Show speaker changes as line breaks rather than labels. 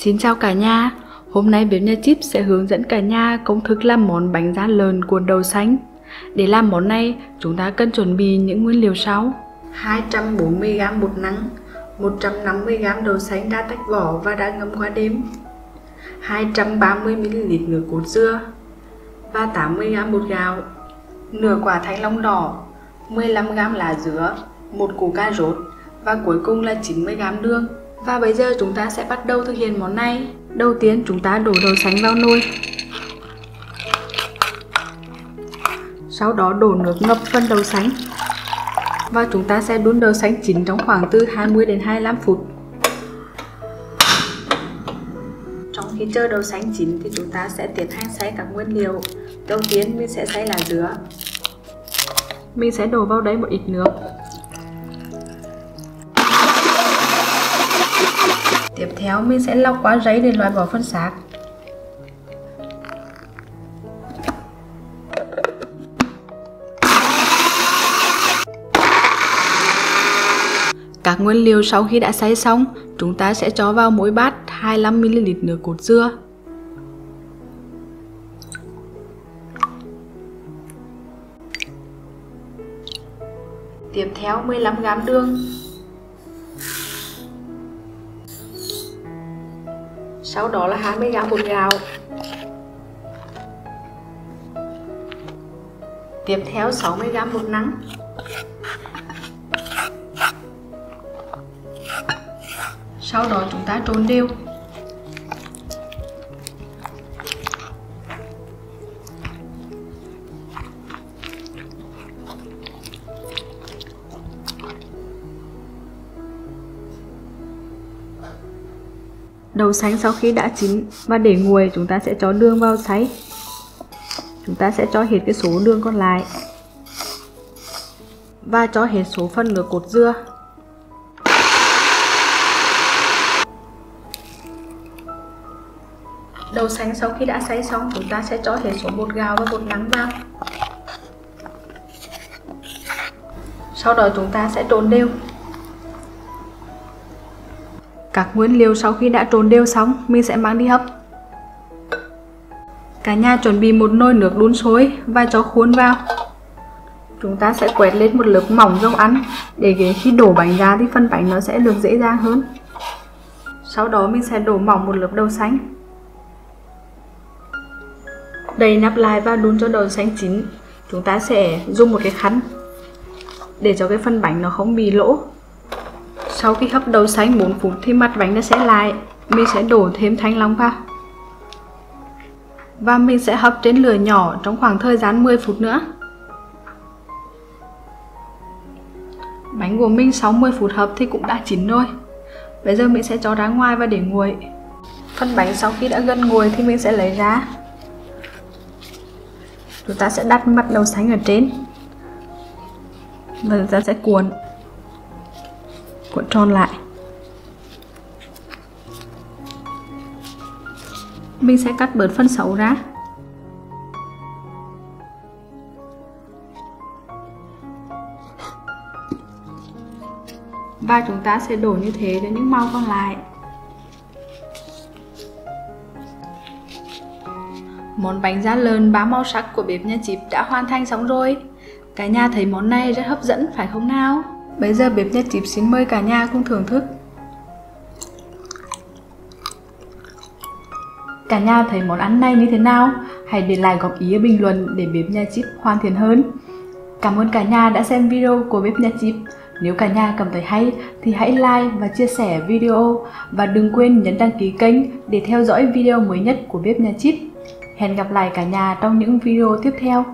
Xin chào cả nhà, hôm nay bếp nhà Chip sẽ hướng dẫn cả nhà công thức làm món bánh da lợn cuộn đậu xanh. Để làm món này, chúng ta cần chuẩn bị những nguyên liệu sau: 240g bột năng, 150g đậu xanh đã tách vỏ và đã ngâm qua đêm, 230ml nước cốt dưa và 80g bột gạo, nửa quả thanh long đỏ, 15g lá dứa, một củ cà rốt và cuối cùng là 90g đường. Và bây giờ chúng ta sẽ bắt đầu thực hiện món này. Đầu tiên chúng ta đổ đậu xanh vào nồi. Sau đó đổ nước ngập phần đậu xanh. Và chúng ta sẽ đun đậu xanh chín trong khoảng từ 20 đến 25 phút. Trong khi chờ đậu xanh chín thì chúng ta sẽ tiến hành xay các nguyên liệu. Đầu tiên mình sẽ xay lá dứa. Mình sẽ đổ vào đấy một ít nước. Tiếp theo mình sẽ lọc qua giấy để loại bỏ phân xác. Các nguyên liệu sau khi đã xay xong, chúng ta sẽ cho vào mỗi bát 25ml nước cốt dưa. Tiếp theo 15g đường. Sau đó là 20g bột gạo. Tiếp theo 60g bột năng. Sau đó chúng ta trộn đều. Đậu xanh sau khi đã chín và để nguội, chúng ta sẽ cho đường vào xay. Chúng ta sẽ cho hết cái số đường còn lại và cho hết số phần nước cốt dưa. Đậu xanh sau khi đã xay xong, chúng ta sẽ cho hết số bột gạo và bột năng vào. Sau đó chúng ta sẽ trộn đều. Các nguyên liệu sau khi đã trộn đều xong, mình sẽ mang đi hấp. Cả nhà chuẩn bị một nồi nước đun sôi và cho khuôn vào. Chúng ta sẽ quét lên một lớp mỏng dầu ăn để khi đổ bánh ra thì phần bánh nó sẽ được dễ dàng hơn. Sau đó mình sẽ đổ mỏng một lớp đậu xanh. Đậy nắp lại và đun cho đậu xanh chín. Chúng ta sẽ dùng một cái khăn để cho cái phần bánh nó không bị lỗ. Sau khi hấp đậu xanh 4 phút thì mặt bánh nó sẽ lại. Mình sẽ đổ thêm thanh long vào. Và mình sẽ hấp trên lửa nhỏ trong khoảng thời gian 10 phút nữa. Bánh của mình sau 10 phút hấp thì cũng đã chín rồi. Bây giờ mình sẽ cho ra ngoài và để nguội. Phần bánh sau khi đã gần nguội thì mình sẽ lấy ra. Chúng ta sẽ đặt mặt đậu xanh ở trên. Và chúng ta sẽ cuộn tròn lại. Mình sẽ cắt bớt phần xấu ra. Và chúng ta sẽ đổ như thế cho những màu còn lại. Món bánh da lợn 3 màu sắc của bếp nhà Chip đã hoàn thành xong rồi. Cả nhà thấy món này rất hấp dẫn phải không nào? Bây giờ bếp nhà Chip xin mời cả nhà cùng thưởng thức. Cả nhà thấy món ăn này như thế nào? Hãy để lại góp ý ở bình luận để bếp nhà Chip hoàn thiện hơn. Cảm ơn cả nhà đã xem video của bếp nhà Chip. Nếu cả nhà cảm thấy hay thì hãy like và chia sẻ video. Và đừng quên nhấn đăng ký kênh để theo dõi video mới nhất của bếp nhà Chip. Hẹn gặp lại cả nhà trong những video tiếp theo.